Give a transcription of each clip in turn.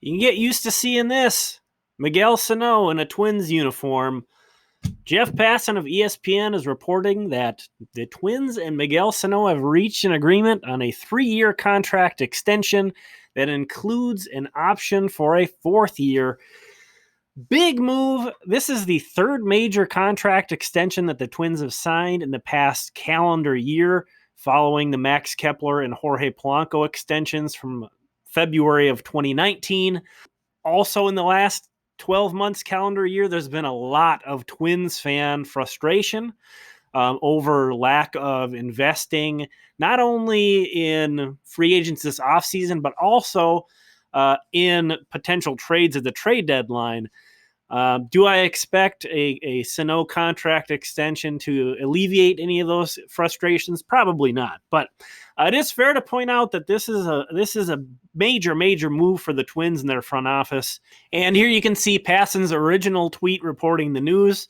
You can get used to seeing this. Miguel Sano in a Twins uniform. Jeff Passan of ESPN is reporting that the Twins and Miguel Sano have reached an agreement on a 3-year contract extension that includes an option for a 4th year. Big move. This is the 3rd major contract extension that the Twins have signed in the past calendar year, following the Max Kepler and Jorge Polanco extensions from February of 2019. Also, in the last 12 months calendar year, there's been a lot of Twins fan frustration over lack of investing, not only in free agents this offseason, but also in potential trades at the trade deadline. Do I expect a Sano contract extension to alleviate any of those frustrations? Probably not. But it is fair to point out that this is a major move for the Twins in their front office. And here you can see Passan's original tweet reporting the news.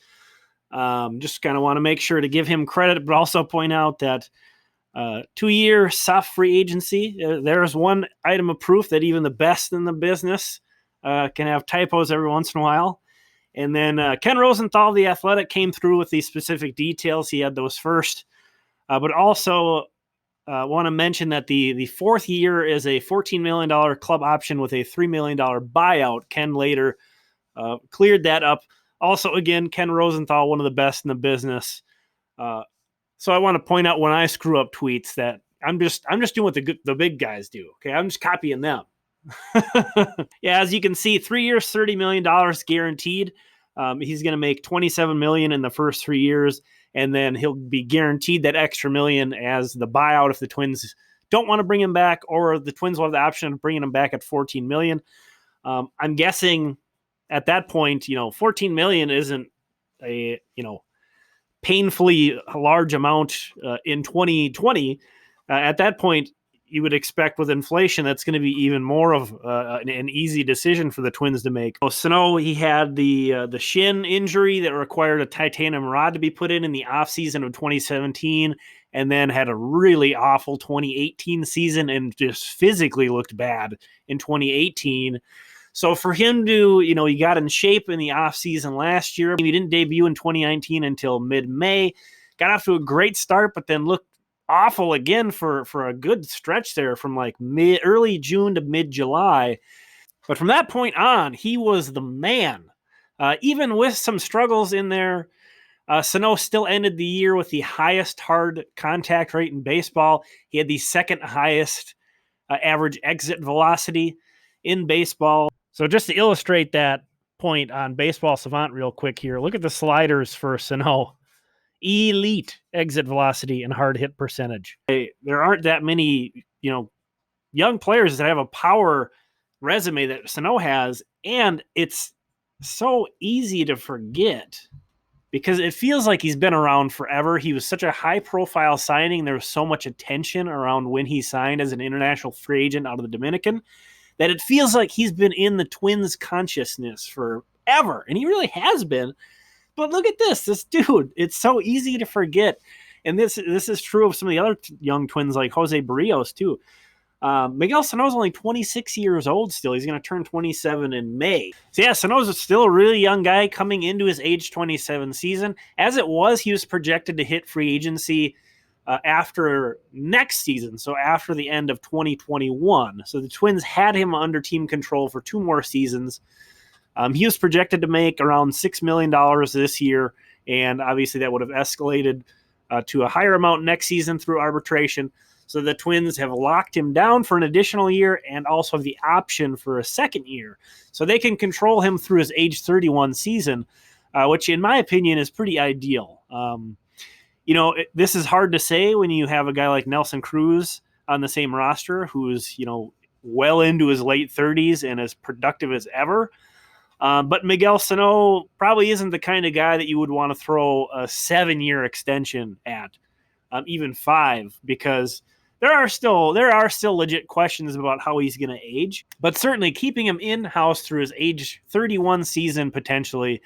Just kind of want to make sure to give him credit, but also point out that 2-year soft free agency. There's one item of proof that even the best in the business can have typos every once in a while. And then Ken Rosenthal of The Athletic came through with these specific details. He had those first. But also want to mention that the 4th year is a $14 million club option with a $3 million buyout. Ken later cleared that up. Also, again, Ken Rosenthal, one of the best in the business. So I want to point out when I screw up tweets that I'm just doing what the big guys do. Okay, I'm just copying them. Yeah, as you can see, 3 years, $30 million guaranteed. He's going to make $27 million in the first 3 years, and then he'll be guaranteed that extra million as the buyout if the Twins don't want to bring him back, or the Twins will have the option of bringing him back at $14 million. I'm guessing at that point, $14 million isn't a painfully large amount in 2020. At that point, you would expect with inflation, that's going to be even more of an easy decision for the Twins to make. Sano, he had the shin injury that required a titanium rod to be put in the offseason of 2017, and then had a really awful 2018 season and just physically looked bad in 2018. So for him to, he got in shape in the offseason last year. He didn't debut in 2019 until mid-May. Got off to a great start, but then looked awful again for a good stretch there from like early June to mid-July. But from that point on, he was the man. Even with some struggles in there, Sano still ended the year with the highest hard contact rate in baseball. He had the 2nd highest average exit velocity in baseball. So just to illustrate that point on Baseball Savant real quick here, look at the sliders for Sano. Elite exit velocity and hard hit percentage. There aren't that many, young players that have a power resume that Sano has, and it's so easy to forget because it feels like he's been around forever. He was such a high-profile signing. There was so much attention around when he signed as an international free agent out of the Dominican that it feels like he's been in the Twins' consciousness forever, and he really has been. But look at this dude. It's so easy to forget. And this is true of some of the other young Twins like Jose Barrios, too. Miguel Sano's only 26 years old still. He's going to turn 27 in May. So, yeah, Sano's still a really young guy coming into his age 27 season. As it was, he was projected to hit free agency after next season, so after the end of 2021. So the Twins had him under team control for 2 more seasons. He was projected to make around $6 million this year, and obviously that would have escalated to a higher amount next season through arbitration. So the Twins have locked him down for an additional year and also the option for a 2nd year. So they can control him through his age 31 season, which in my opinion is pretty ideal. This is hard to say when you have a guy like Nelson Cruz on the same roster who's, well into his late 30s and as productive as ever. But Miguel Sano probably isn't the kind of guy that you would want to throw a 7-year extension at, even 5, because there are still legit questions about how he's going to age. But certainly keeping him in-house through his age 31 season potentially,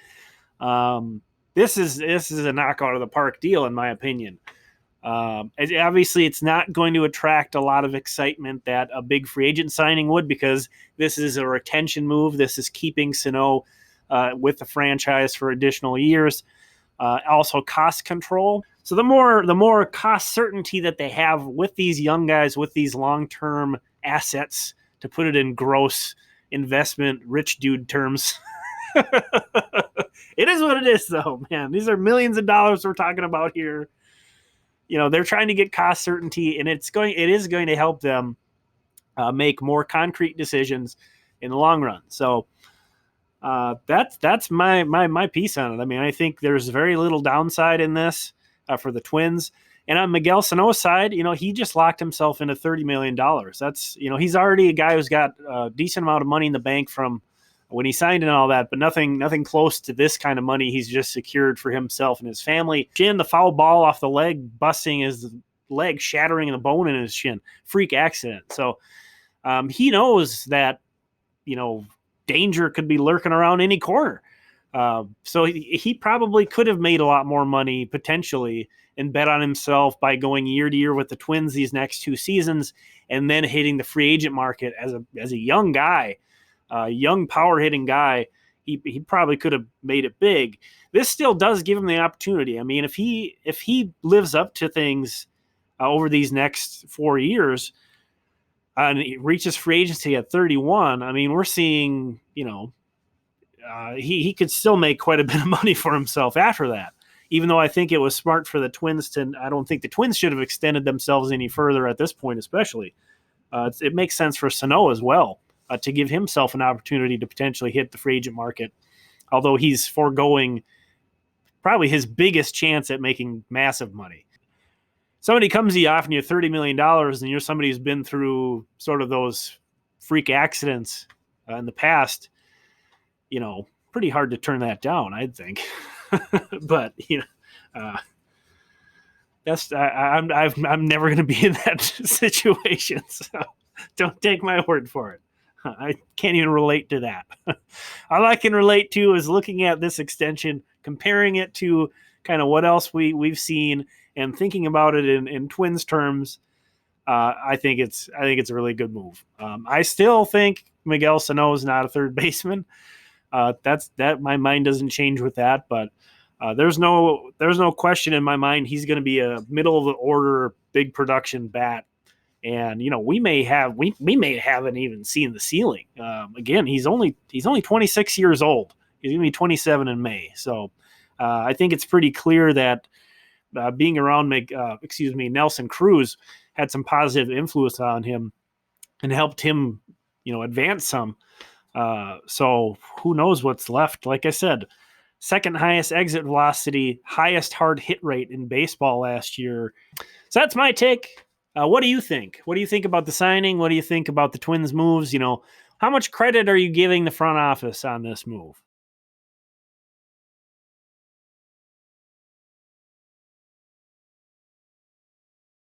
this is a knockout of the park deal in my opinion. Obviously, it's not going to attract a lot of excitement that a big free agent signing would, because this is a retention move. This is keeping Sano with the franchise for additional years. Also, cost control. So the more cost certainty that they have with these young guys, with these long-term assets, to put it in gross investment rich dude terms. It is what it is, though, man. These are millions of dollars we're talking about here. They're trying to get cost certainty, and it is going to help them make more concrete decisions in the long run. So that's my piece on it. I mean, I think there's very little downside in this for the Twins. And on Miguel Sano's side, he just locked himself into $30 million. That's, he's already a guy who's got a decent amount of money in the bank from when he signed and all that, but nothing close to this kind of money he's just secured for himself and his family. The foul ball off the leg, busting his leg, shattering the bone in his shin. Freak accident. So he knows that, danger could be lurking around any corner. So he probably could have made a lot more money potentially and bet on himself by going year to year with the Twins these next 2 seasons, and then hitting the free agent market as a young guy. Young power hitting guy, he probably could have made it big. This still does give him the opportunity. I mean, if he lives up to things over these next 4 years and he reaches free agency at 31, I mean, we're seeing, he could still make quite a bit of money for himself after that. Even though I think it was smart for the Twins I don't think the Twins should have extended themselves any further at this point, especially. It makes sense for Sano as well. To give himself an opportunity to potentially hit the free agent market, although he's foregoing probably his biggest chance at making massive money. Somebody comes to you offering you $30 million, and you're somebody who's been through sort of those freak accidents in the past, pretty hard to turn that down, I'd think. But, I'm never going to be in that situation, so don't take my word for it. I can't even relate to that. All I can relate to is looking at this extension, comparing it to kind of what else we've seen, and thinking about it in Twins terms. I think it's a really good move. I still think Miguel Sano is not a third baseman. That my mind doesn't change with that, but there's no question in my mind he's going to be a middle of the order, big production bat. And we may haven't even seen the ceiling. Again, he's only 26 years old. He's gonna be 27 in May. So I think it's pretty clear that being around Nelson Cruz had some positive influence on him and helped him advance some. So who knows what's left? Like I said, second highest exit velocity, highest hard hit rate in baseball last year. So that's my take. What do you think? What do you think about the signing? What do you think about the Twins' moves? How much credit are you giving the front office on this move?